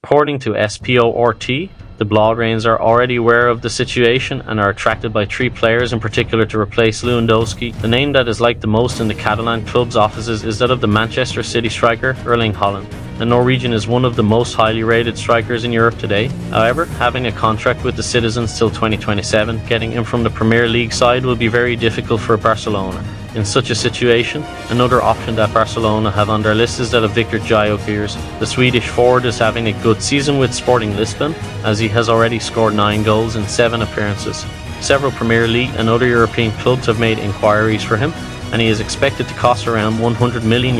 According to SPORT, the Blaugranes are already aware of the situation and are attracted by 3 players in particular to replace Lewandowski. The name that is liked the most in the Catalan club's offices is that of the Manchester City striker Erling Haaland. The Norwegian is one of the most highly rated strikers in Europe today. However, having a contract with the citizens till 2027, getting him from the Premier League side will be very difficult for Barcelona. In such a situation, another option that Barcelona have on their list is that of Victor Gyökeres. The Swedish forward is having a good season with Sporting Lisbon, as he has already scored 9 goals in 7 appearances. Several Premier League and other European clubs have made inquiries for him, and he is expected to cost around €100 million.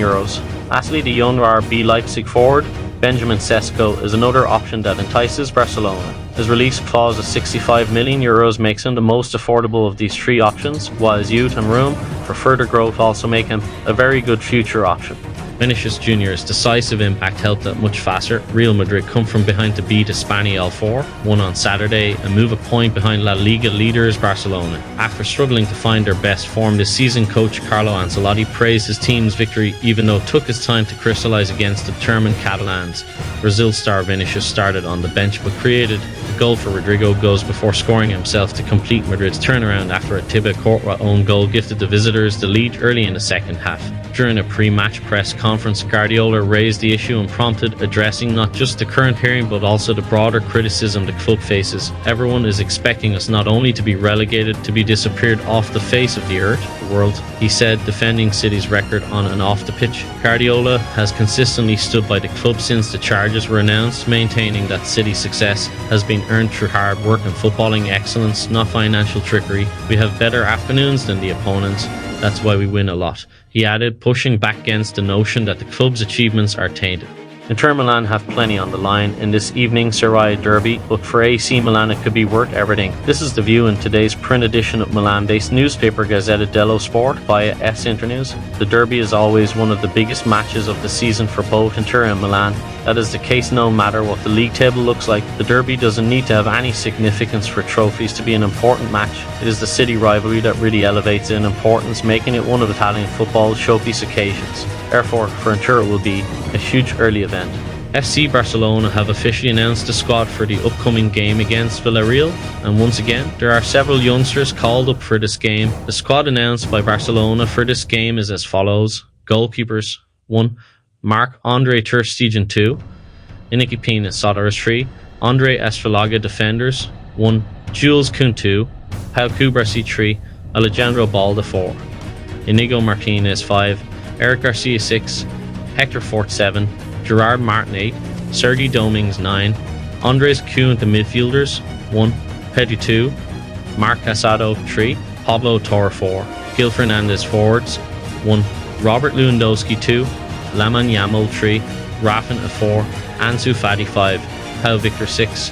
Lastly, the young RB Leipzig forward Benjamin Sesko is another option that entices Barcelona. His release clause of €65 million makes him the most affordable of these 3 options, while his youth and room for further growth also make him a very good future option. Vinicius Jr.'s decisive impact helped that much faster. Real Madrid come from behind to beat Espanyol 4-1 on Saturday and move a point behind La Liga leaders Barcelona. After struggling to find their best form this season, coach Carlo Ancelotti praised his team's victory even though it took his time to crystallise against determined Catalans. Brazil star Vinicius started on the bench but created a goal for Rodrigo Goes before scoring himself to complete Madrid's turnaround after a Thibaut Courtois own goal gifted the visitors the lead early in the second half. During a pre-match press conference, Guardiola raised the issue and prompted addressing not just the current hearing but also the broader criticism the club faces. Everyone is expecting us not only to be relegated, to be disappeared off the face of the earth, the world, he said, defending City's record on and off the pitch. Guardiola has consistently stood by the club since the charges were announced, maintaining that City's success has been earned through hard work and footballing excellence, not financial trickery. We have better afternoons than the opponents. That's why we win a lot, he added, pushing back against the notion that the club's achievements are tainted. Inter Milan have plenty on the line in this evening's Serie derby, but for AC Milan it could be worth everything. This is the view in today's print edition of Milan-based newspaper Gazzetta dello Sport via S Internews. The derby is always one of the biggest matches of the season for both Inter and Milan. That is the case no matter what the league table looks like. The derby doesn't need to have any significance for trophies to be an important match. It is the city rivalry that really elevates it in importance, making it one of Italian football's showpiece occasions. Therefore, for Inter it will be a huge early event. FC Barcelona have officially announced the squad for the upcoming game against Villarreal, and once again, there are several youngsters called up for this game. The squad announced by Barcelona for this game is as follows. Goalkeepers: 1. Marc-Andre ter Stegen 2, Inaki Pina Sodaris 3, Andre Esfalaga defenders: 1. Jules Koun 2, Pau Cubarsí 3, Alejandro Balda 4, Inigo Martinez 5, Eric Garcia 6, Hector Fort 7, Gerard Martin 8, Sergi Dominguez 9, Andres Kuhn the midfielders: 1. Pedri 2, Marc Casado 3, Pablo Torre 4, Gil Fernandez forwards: 1. Robert Lewandowski 2, Lamine Yamal 3, Rafinha 4, Ansu Fati 5, Pau Victor 6,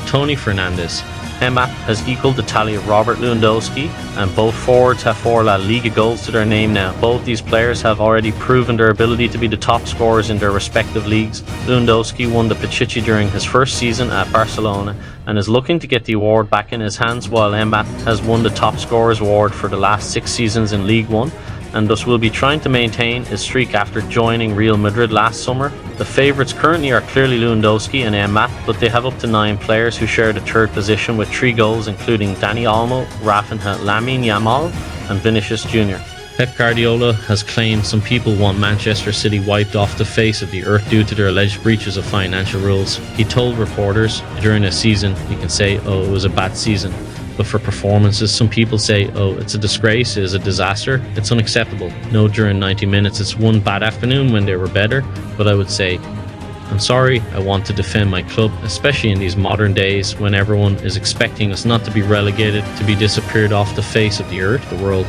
Tony Fernandez. Mbappe has equalled the tally of Robert Lewandowski, and both forwards have 4 La Liga goals to their name now. Both these players have already proven their ability to be the top scorers in their respective leagues. Lewandowski won the Pichichi during his first season at Barcelona and is looking to get the award back in his hands, while Mbappe has won the top scorers award for the last 6 seasons in League One, and thus will be trying to maintain his streak after joining Real Madrid last summer. The favourites currently are clearly Lewandowski and Mbappe, but they have up to 9 players who share the third position with 3 goals, including Dani Olmo, Rafinha, Lamine Yamal and Vinicius Jr. Pep Guardiola has claimed some people want Manchester City wiped off the face of the earth due to their alleged breaches of financial rules. He told reporters, during a season you can say, oh, it was a bad season. But for performances, some people say, oh, it's a disgrace, it's a disaster, it's unacceptable. No, during 90 minutes, it's one bad afternoon when they were better. But I would say, I'm sorry, I want to defend my club, especially in these modern days when everyone is expecting us not to be relegated, to be disappeared off the face of the earth, the world,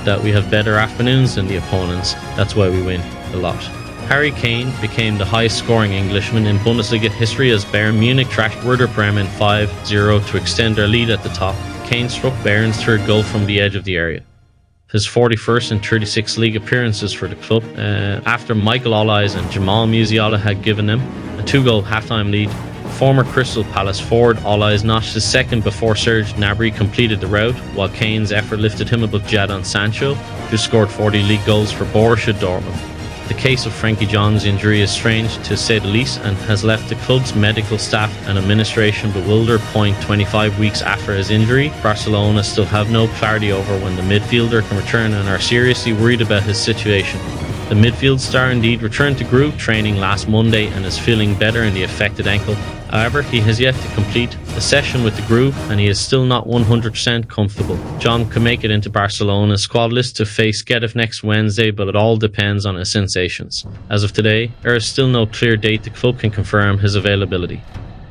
that we have better afternoons than the opponents. That's why we win a lot. Harry Kane became the highest scoring Englishman in Bundesliga history as Bayern Munich trashed Werder Bremen 5-0 to extend their lead at the top. Kane struck Bayern's third goal from the edge of the area. His 41st and 36th league appearances for the club, after Michael Olise and Jamal Musiala had given them a 2-goal halftime lead. Former Crystal Palace forward Olise notched his second before Serge Gnabry completed the rout, while Kane's effort lifted him above Jadon Sancho, who scored 40 league goals for Borussia Dortmund. The case of Frankie John's injury is strange to say the least and has left the club's medical staff and administration bewildered. 25 weeks after his injury, Barcelona still have no clarity over when the midfielder can return and are seriously worried about his situation. The midfield star indeed returned to group training last Monday and is feeling better in the affected ankle. However, he has yet to complete a session with the group and he is still not 100% comfortable. John can make it into Barcelona's squad list to face Getafe next Wednesday, but it all depends on his sensations. As of today, there is still no clear date the club can confirm his availability.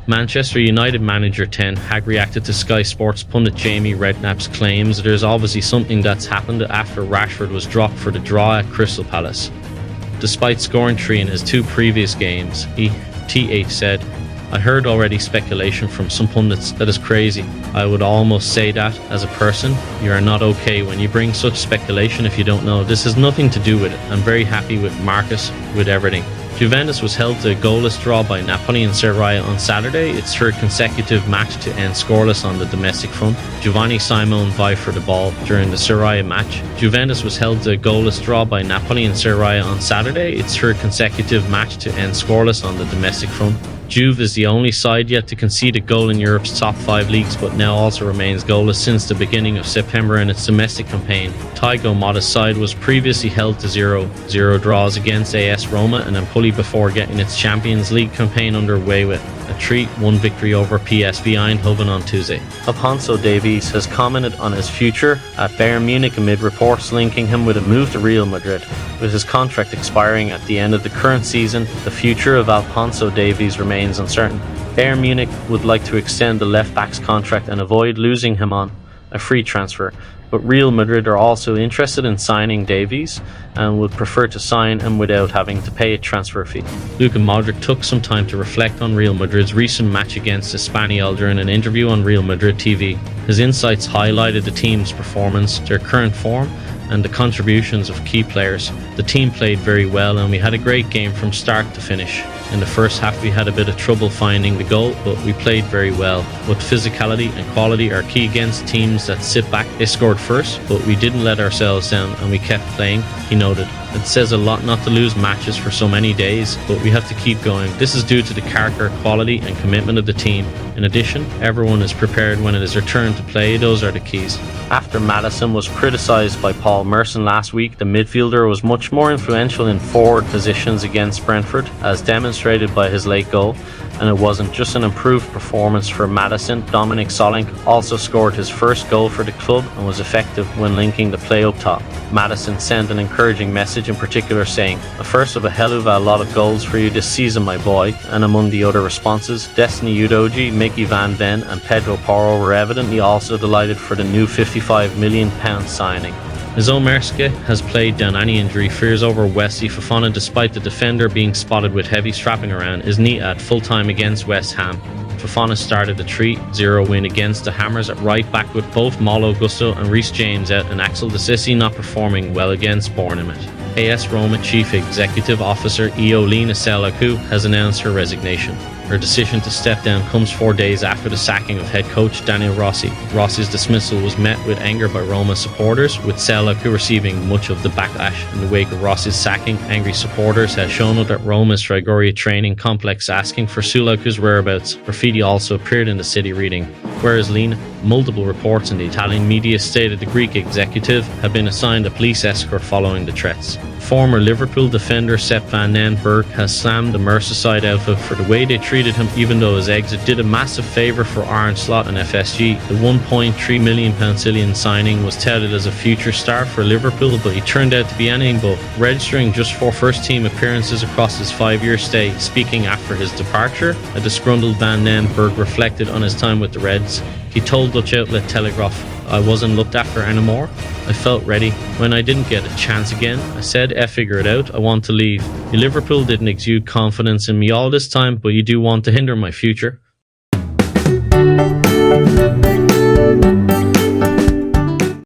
Manchester United manager Ten Hag reacted to Sky Sports pundit Jamie Redknapp's claims that there's obviously something that's happened after Rashford was dropped for the draw at Crystal Palace. Despite scoring 3 in his 2 previous games, TH said, "I heard already speculation from some pundits that is crazy. I would almost say that, as a person, you are not okay when you bring such speculation if you don't know. This has nothing to do with it. I'm very happy with Marcus, with everything." Juventus was held to a goalless draw by Napoli in Serie A on Saturday, its 3rd consecutive match to end scoreless on the domestic front. Giovanni Simone vied for the ball during the Serie A match. Juventus was held to a goalless draw by Napoli in Serie A on Saturday, its 3rd consecutive match to end scoreless on the domestic front. Juve is the only side yet to concede a goal in Europe's top 5 leagues, but now also remains goalless since the beginning of September in its domestic campaign. Thiago Motta's side was previously held to 0-0 draws against AS Roma and Empoli before getting its Champions League campaign underway with a 3-1 victory over PSV Eindhoven on Tuesday. Alphonso Davies has commented on his future at Bayern Munich amid reports linking him with a move to Real Madrid. With his contract expiring at the end of the current season, the future of Alphonso Davies remains uncertain. Bayern Munich would like to extend the left-back's contract and avoid losing him on a free transfer, but Real Madrid are also interested in signing Davies and would prefer to sign him without having to pay a transfer fee. Luka Modric took some time to reflect on Real Madrid's recent match against Espanyol during an interview on Real Madrid TV. His insights highlighted the team's performance, their current form, and the contributions of key players. The team played very well and we had a great game from start to finish. In the first half we had a bit of trouble finding the goal, but we played very well. But physicality and quality are key against teams that sit back. They scored first, but we didn't let ourselves down and we kept playing, he noted. It says a lot not to lose matches for so many days, but we have to keep going. This is due to the character, quality and commitment of the team. In addition, everyone is prepared when it is their turn to play. Those are the keys. After Maddison was criticised by Paul Merson last week, the midfielder was much more influential in forward positions against Brentford, as demonstrated by his late goal. And it wasn't just an improved performance for Maddison. Dominic Solanke also scored his first goal for the club and was effective when linking the play up top. Maddison sent an encouraging message, in particular saying, "The first of a hell of a lot of goals for you this season, my boy." And among the other responses, Destiny Udogie, Mickey Van Ven and Pedro Porro were evidently also delighted for the new £55 million signing. Zomerska has played down any injury fears over Wesley Fofana despite the defender being spotted with heavy strapping around his knee at full-time against West Ham. Fofana started the 3-0 win against the Hammers at right back with both Malo Gusto and Reece James out and Axel Disasi not performing well against Bournemouth. AS Roma Chief Executive Officer Iolina Selaku has announced her resignation. Her decision to step down comes 4 days after the sacking of head coach Daniel Rossi. Rossi's dismissal was met with anger by Roma supporters, with Selaku receiving much of the backlash. In the wake of Rossi's sacking, angry supporters had shown up at Roma's Trigoria training complex asking for Selaku's whereabouts. Graffiti also appeared in the city reading, "Where is Lina?" Multiple reports in the Italian media stated the Greek executive had been assigned a police escort following the threats. Former Liverpool defender Sepp van den Berg has slammed the Merseyside outfit for the way they treated him, even though his exit did a massive favour for Arne Slot and FSG. The £1.3 million Cillian signing was touted as a future star for Liverpool, but he turned out to be anything but, registering just 4 first-team appearances across his 5-year stay. Speaking after his departure, a disgruntled Van den Berg reflected on his time with the Reds. He told Dutch outlet Telegraph, "I wasn't looked after anymore. I felt ready. When I didn't get a chance again, I said, figure it out, I want to leave. Liverpool didn't exude confidence in me all this time, but you do want to hinder my future."